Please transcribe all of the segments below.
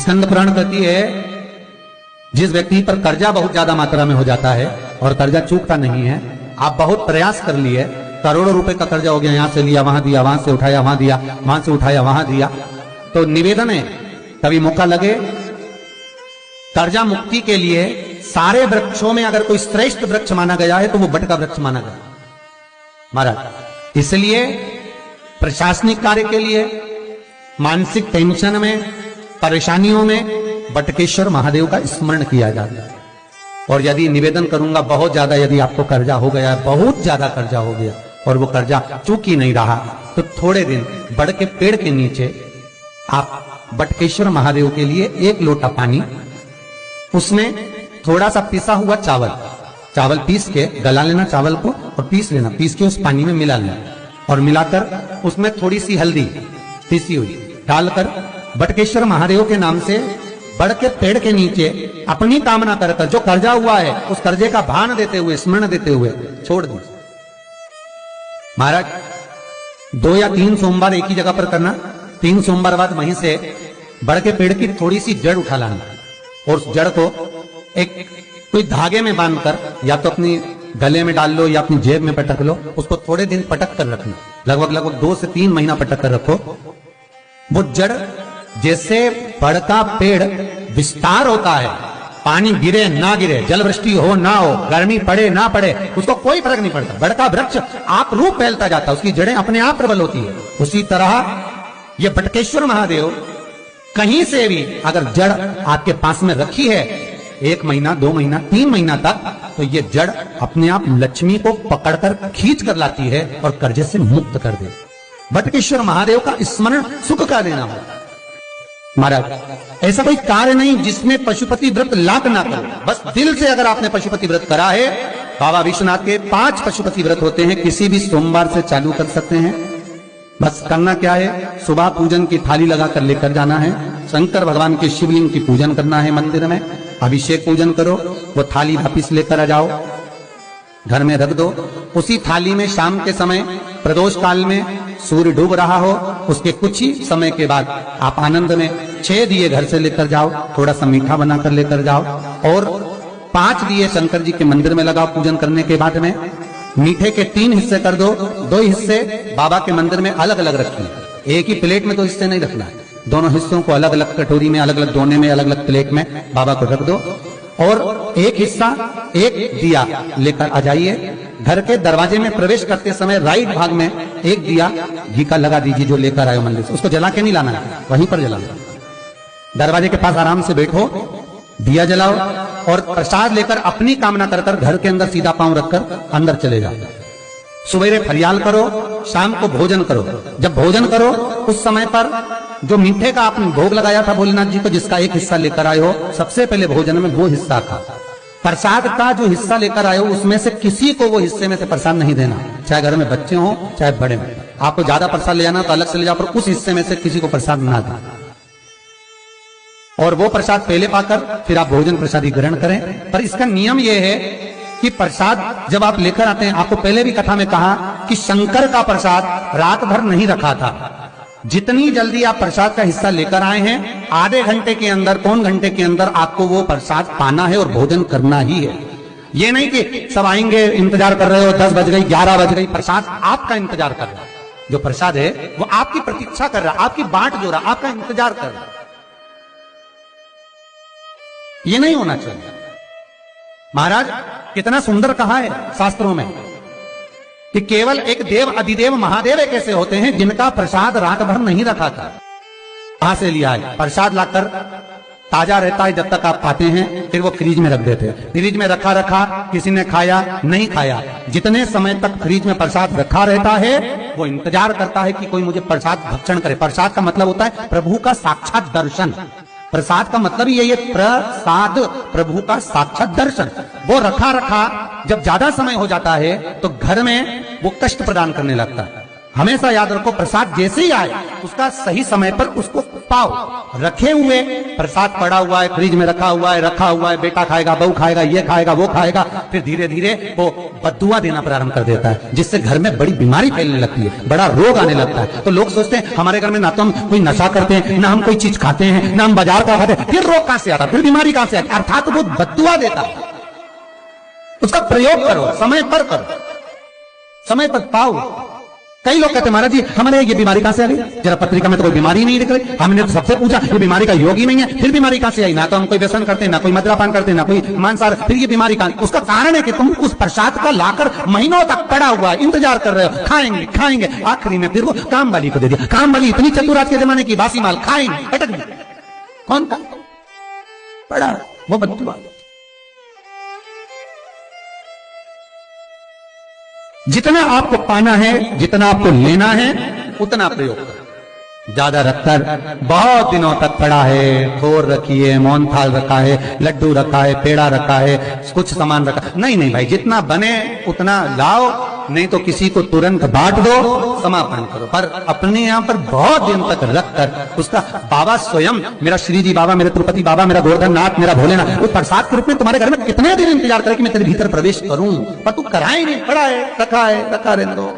स्कंद पुराण कहती है, जिस व्यक्ति पर कर्जा बहुत ज्यादा मात्रा में हो जाता है और कर्जा चूकता नहीं है, आप बहुत प्रयास कर लिए, करोड़ों रुपए का कर्जा हो गया, यहां से लिया वहां दिया, वहां से उठाया वहां दिया, वहां से उठाया वहां दिया, तो निवेदन है कभी मौका लगे कर्जा मुक्ति के लिए सारे वृक्षों में अगर कोई श्रेष्ठ वृक्ष माना गया है तो वो बट का वृक्ष माना गया महाराज। इसलिए प्रशासनिक कार्य के लिए, मानसिक टेंशन में, परेशानियों में बटकेश्वर महादेव का स्मरण किया जाता है। और यदि निवेदन करूंगा बहुत ज्यादा, यदि आपको कर्जा हो गया है, बहुत ज्यादा कर्जा हो गया और वो कर्जा चूक ही नहीं रहा, तो थोड़े दिन बड़ के पेड़ के नीचे आप बटकेश्वर महादेव के लिए 1 लोटा पानी, उसमें थोड़ा सा पिसा हुआ चावल पीस के गला लेना चावल को और पीस लेना, पीस के उस पानी में मिला लेना और मिलाकर उसमें थोड़ी सी हल्दी पीसी हुई डालकर बटकेश्वर महादेव के नाम से बड़ के पेड़ के नीचे अपनी कामना कर जो कर्जा हुआ है उस कर्जे का भान देते हुए, स्मरण देते हुए छोड़ दी महाराज। 2 या 3 सोमवार एक ही जगह पर करना, 3 सोमवार बाद वहीं से बड़ के पेड़ की थोड़ी सी जड़ उठा लाना और उस जड़ को एक कोई धागे में बांधकर या तो अपनी गले में डाल लो या अपनी जेब में पटक लो, उसको थोड़े दिन पटक कर रखना, लगभग 2 से 3 महीना पटक कर रखो। वो जड़ जैसे बड़ का पेड़ विस्तार होता है, पानी गिरे ना गिरे, जल वृष्टि हो ना हो, गर्मी पड़े ना पड़े, उसको कोई फर्क नहीं पड़ता, बड़ का वृक्ष आप रूप फैलता जाता है, उसकी जड़ें अपने आप प्रबल होती है। उसी तरह ये बटकेश्वर महादेव कहीं से भी अगर जड़ आपके पास में रखी है 1 महीना, 2 महीना, 3 महीना तक, तो ये जड़ अपने आप लक्ष्मी को पकड़कर खींच कर लाती है और कर्जे से मुक्त कर दे। बटकेश्वर महादेव का स्मरण सुख का देना हो महाराज। ऐसा कोई कार्य नहीं जिसमें पशुपति व्रत लाख ना करो, बस दिल से अगर आपने पशुपति व्रत करा है, बाबा विश्वनाथ के 5 पशुपति व्रत होते हैं, किसी भी सोमवार से चालू कर सकते हैं। बस करना क्या है, सुबह पूजन की थाली लगाकर लेकर जाना है, शंकर भगवान के शिवलिंग की पूजन करना है, मंदिर में अभिषेक पूजन करो, वो थाली वापिस लेकर आ जाओ, घर में रख दो। उसी थाली में शाम के समय प्रदोष काल में सूर्य डूब रहा हो, उसके कुछ ही समय के बाद आप आनंद में 6 दिए घर से लेकर जाओ, थोड़ा सा मीठा बनाकर लेकर जाओ और 5 दिए शंकर जी के मंदिर में लगाओ। पूजन करने के बाद में मीठे के 3 हिस्से कर दो, 2 हिस्से बाबा के मंदिर में अलग अलग रखिए, एक ही प्लेट में 2 हिस्से नहीं रखना है, दोनों हिस्सों को अलग अलग कटोरी में, अलग अलग दोने में, अलग अलग प्लेट में बाबा को रख दो और एक हिस्सा, एक दिया लेकर आ जाइए। घर के दरवाजे में प्रवेश करते समय राइट भाग में एक दिया घी का लगा दीजिए, जो लेकर आए मंदिर से, उसको जला के नहीं लाना है, वहीं पर जलाना। दरवाजे के पास आराम से बैठो, दिया जलाओ और प्रसाद लेकर अपनी कामना कर कर घर के अंदर सीधा पांव रखकर अंदर चले जाओ। सुबह फरियाल करो, शाम को भोजन करो। जब भोजन करो उस समय पर जो मीठे का आपने भोग लगाया था भोलेनाथ जी को, जिसका एक हिस्सा लेकर आए हो, सबसे पहले भोजन में वो हिस्सा खा। प्रसाद का जो हिस्सा लेकर आए हो उसमें से किसी को वो हिस्से में से प्रसाद नहीं देना, चाहे घर में बच्चे हो चाहे बड़े हो। आपको ज्यादा प्रसाद ले जाना तो अलग से ले जाओ, पर उस हिस्से में से किसी को प्रसाद ना देना। और वो प्रसाद पहले पाकर फिर आप भोजन प्रसादी ग्रहण करें। पर इसका नियम यह है कि प्रसाद जब आप लेकर आते हैं, आपको पहले भी कथा में कहा कि शंकर का प्रसाद रात भर नहीं रखा था। जितनी जल्दी आप प्रसाद का हिस्सा लेकर आए हैं, आधे घंटे के अंदर, पौन घंटे के अंदर आपको वो प्रसाद पाना है और भोजन करना ही है। ये नहीं कि सब आएंगे, इंतजार कर रहे हो, 10 बज गई, 11 बज गई, प्रसाद आपका इंतजार कर रहा है। जो प्रसाद है वो आपकी प्रतीक्षा कर रहा है, आपकी बाट जो रहा, आपका इंतजार कर रहा है। ये नहीं होना चाहिए। महाराज कितना सुंदर कहा है शास्त्रों में कि केवल एक देव अधिदेव महादेव एक ऐसे होते हैं जिनका प्रसाद रात भर नहीं रखा था। कहां से लिया है? प्रसाद लाकर ताजा रहता है जब तक आप खाते हैं, फिर वो फ्रिज में रख देते हैं। फ्रिज में रखा किसी ने खाया नहीं खाया, जितने समय तक फ्रिज में प्रसाद रखा रहता है वो इंतजार करता है कि कोई मुझे प्रसाद भक्षण करे। प्रसाद का मतलब होता है प्रभु का साक्षात दर्शन। प्रसाद का मतलब यही है, प्रसाद, प्रभु का साक्षात दर्शन। वो रखा जब ज्यादा समय हो जाता है तो घर में वो कष्ट प्रदान करने लगता है। हमेशा याद रखो, प्रसाद जैसे ही आए उसका सही समय पर उसको पाओ। रखे हुए प्रसाद पड़ा हुआ है, फ्रिज में रखा हुआ है, बेटा खाएगा, बहू खाएगा, ये खाएगा, वो खाएगा, फिर धीरे धीरे वो बद्दुआ देना प्रारंभ कर देता है, जिससे घर में बड़ी बीमारी फैलने लगती है, बड़ा रोग आने लगता है। तो लोग सोचते हैं हमारे घर में ना तो हम कोई नशा करते हैं, ना हम कोई चीज खाते हैं, ना हम बाजार का खाते हैं, फिर रोग कहां से आता, फिर बीमारी कहां से आती? अर्थात वो बद्दुआ देता है। उसका प्रयोग करो, समय पर करो, समय पर पाओ। कई लोग कहते हैं महाराज जी हमारे ये बीमारी कहां से आ गई, जरा पत्रिका में तो कोई बीमारी नहीं दिख रही, हमने तो सबसे पूछा ये बीमारी का योग ही नहीं है, फिर बीमारी कहां से आई? ना तो हम कोई व्यसन करते हैं, ना कोई मदिरापान करते हैं, ना कोई मांसाहार, फिर ये बीमारी कहां? उसका कारण है कि तुम उस प्रसाद का लाकर महीनों तक पड़ा हुआ है, इंतजार कर रहे हो, खाएंगे खाएंगे, आखिरी में फिर वो काम वाली को दे दिया। काम वाली इतनी चतुर आज के जमाने की, बासी माल खाएंगे, अटक गई, कौन का पड़ा वो बद्दुआ। जितना आपको पाना है, जितना आपको लेना है, उतना प्रयोग करो। ज्यादा रखकर बहुत दिनों तक पड़ा है, थोर रखी है, मोहनथाल रखा है, लड्डू रखा है, पेड़ा रखा है, कुछ सामान रखा, नहीं भाई, जितना बने उतना लाओ, नहीं तो किसी को तुरंत बांट दो, समापन करो। पर अपने यहां पर बहुत दिन तक रखकर उसका बाबा स्वयं, मेरा श्री जी बाबा, मेरे तिरुपति बाबा, मेरा गोवर्धन नाथ, मेरा भोलेनाथ, उस प्रसाद के रूप में तुम्हारे घर में कितने दिन इंतजार करे कि मैं तेरे भीतर प्रवेश करूं, पर तू कराए नहीं, पड़ा है, रखा रहने दो,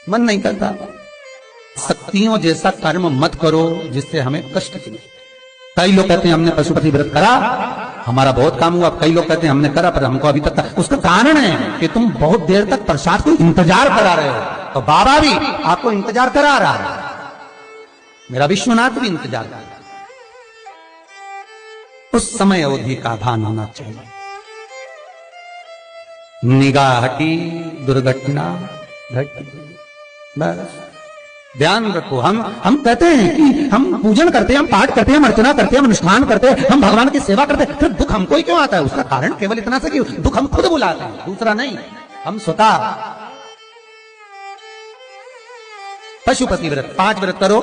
मन नहीं करता। शक्तियों जैसा कर्म मत करो जिससे हमें कष्ट मिले। कई लोग कहते हैं हमने पशुपति व्रत करा, हमारा बहुत काम हुआ, कई लोग कहते हैं हमने करा पर हमको अभी तक, उसका कारण है कि तुम बहुत देर तक प्रसाद को इंतजार करा रहे हो। तो बाबा भी आपको इंतजार करा रहा है, मेरा विश्वनाथ भी इंतजार कर रहा है। उस समय अवधि का भान होना चाहिए। निगाह हटी, दुर्घटना घटी, बस ध्यान रखो। हम कहते हैं कि हम पूजन करते हैं, हम पाठ करते हैं, हम अर्चना करते हैं, हम अनुष्ठान करते हैं, हम भगवान की सेवा करते हैं, फिर दुख हमको ही क्यों आता है? उसका कारण केवल इतना सा कि दुख हम खुद बुलाते हैं, दूसरा नहीं। हम स्वतः पशुपति व्रत 5 व्रत करो।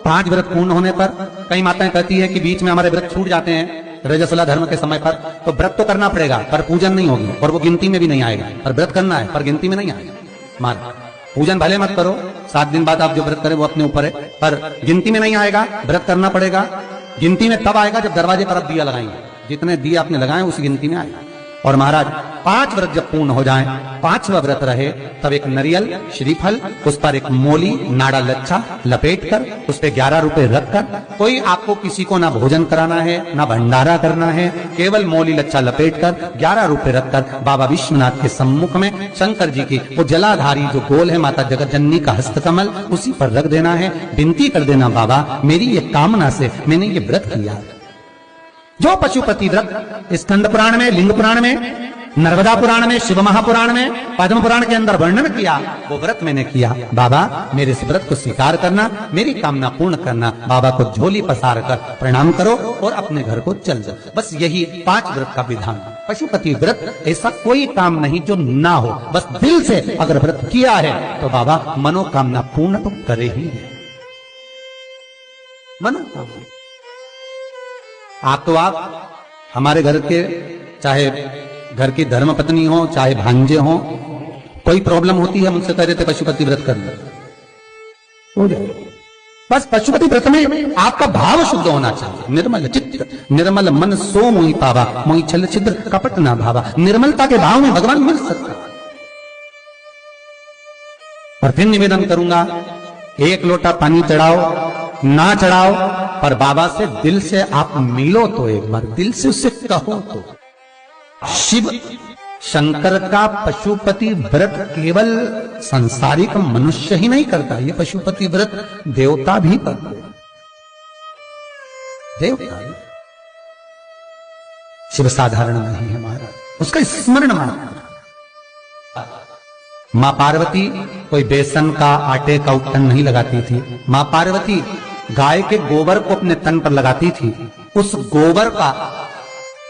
5 व्रत पूर्ण होने पर कई माताएं कहती है कि बीच में हमारे व्रत छूट जाते हैं रजस्वला धर्म के समय पर, तो व्रत तो करना पड़ेगा पर पूजन नहीं होगी और वो गिनती में भी नहीं आएगा। पर व्रत करना है पर गिनती में नहीं आएगा। मान पूजन भले मत करो, 7 दिन बाद आप जो व्रत करें वो अपने ऊपर है, पर गिनती में नहीं आएगा। व्रत करना पड़ेगा। गिनती में तब आएगा जब दरवाजे पर आप दिया लगाएंगे, जितने दिए आपने लगाए उसी गिनती में आएगा। और महाराज 5 व्रत जब पूर्ण हो जाएं, 5वां व्रत रहे, तब एक नरियल श्रीफल, उस पर एक मोली नाड़ा लच्छा लपेट कर, उस पे 11 रुपए रखकर, कोई आपको किसी को ना भोजन कराना है ना भंडारा करना है, केवल मोली लच्छा लपेट कर 11 रुपए रखकर बाबा विश्वनाथ के सम्मुख में शंकर जी की वो जलाधारी जो गोल है माता जगत जननी का हस्तकमल, उसी पर रख देना है। विनती कर देना, बाबा मेरी ये कामना से मैंने ये व्रत किया। जो पशुपति व्रत स्कंद पुराण में, लिंग पुराण में, नर्मदा पुराण में, शिव महापुराण में, पद्म पुराण के अंदर वर्णन किया, वो व्रत मैंने किया। बाबा मेरे इस व्रत को स्वीकार करना, मेरी कामना पूर्ण करना। बाबा को झोली पसार कर प्रणाम करो और अपने घर को चल जाओ। बस यही 5 व्रत का विधान। पशुपति व्रत ऐसा कोई काम नहीं जो ना हो, बस दिल से अगर व्रत किया है तो बाबा मनोकामना पूर्ण तो करे ही है। मनोकामना आप हमारे घर के, चाहे घर की धर्म पत्नी हो, चाहे भांजे हो, कोई प्रॉब्लम होती है मुझसे कह रहे थे पशुपति व्रत करना हो जाए। बस पशुपति व्रत में आपका भाव शुद्ध होना चाहिए। निर्मल चित्त निर्मल मन सो मोहि पावा, मोहि छल छिद्र कपट ना भावा। निर्मलता के भाव में भगवान मिल सकता है। और फिर निवेदन करूंगा, 1 लोटा पानी चढ़ाओ ना चढ़ाओ, पर बाबा से दिल से आप मिलो तो एक बार, दिल से उससे कहो तो। शिव शंकर का पशुपति व्रत केवल संसारिक मनुष्य ही नहीं करता, ये पशुपति व्रत देवता भी करते। देवता शिव साधारण नहीं है महाराज, उसका स्मरण मात्र। मां पार्वती कोई बेसन का आटे का उपटन नहीं लगाती थी। मां पार्वती गाय के गोबर को अपने तन पर लगाती थी। उस गोबर का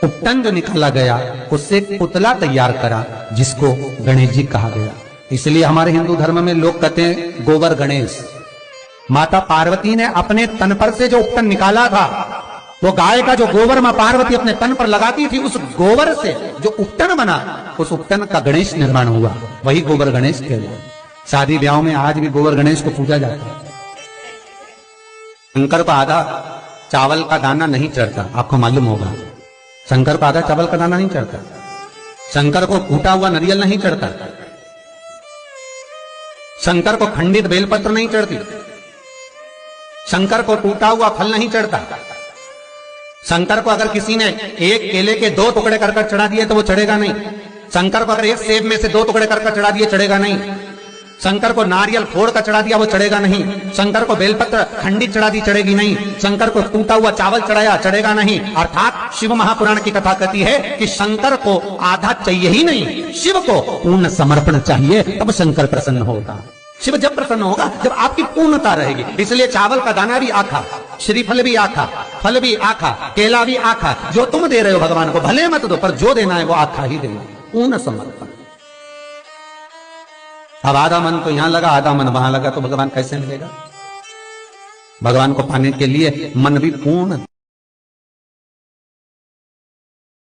उपटन जो निकाला गया उससे एक पुतला तैयार करा जिसको गणेश जी कहा गया। इसलिए हमारे हिंदू धर्म में लोग कहते हैं गोबर गणेश। माता पार्वती ने अपने तन पर से जो उपटन निकाला था, वो गाय का जो गोबर मां पार्वती अपने तन पर लगाती थी, उस गोबर से जो उपटन बना, उस उपटन का गणेश निर्माण हुआ। वही गोबर गणेश कहलाए। शादी ब्याह में आज भी गोबर गणेश को पूजा जाता है। शंकर को आधा चावल का दाना नहीं चढ़ता, आपको मालूम होगा। शंकर को आधा चावल का दाना नहीं चढ़ता। शंकर को फूटा हुआ नारियल नहीं चढ़ता। शंकर को खंडित बेलपत्र नहीं चढ़ती। शंकर को टूटा हुआ फल नहीं चढ़ता। शंकर को अगर किसी ने एक केले के 2 टुकड़े कर चढ़ा दिए तो वो चढ़ेगा नहीं। शंकर को अगर एक सेब में से 2 टुकड़े कर चढ़ा दिए चढ़ेगा नहीं। शंकर को नारियल फोड़ कर चढ़ा दिया वो चढ़ेगा नहीं। शंकर को बेलपत्र खंडित चढ़ा दी चढ़ेगी नहीं। शंकर को टूटा हुआ चावल चढ़ाया चढ़ेगा नहीं। अर्थात शिव महापुराण की कथा कहती है कि शंकर को आधा चाहिए ही नहीं, शिव को पूर्ण समर्पण चाहिए, तब शंकर प्रसन्न होगा। शिव जब प्रसन्न होगा जब आपकी पूर्णता रहेगी। इसलिए चावल का दाना भी आखा, श्रीफल भी आखा, फल भी आखा, केला भी आखा। जो तुम दे रहे हो भगवान को भले मत दो, पर जो देना है वो आखा ही देना, पूर्ण समर्पण। अब आधा मन तो यहां लगा, आधा मन वहां लगा, तो भगवान कैसे मिलेगा? भगवान को पाने के लिए मन भी पूर्ण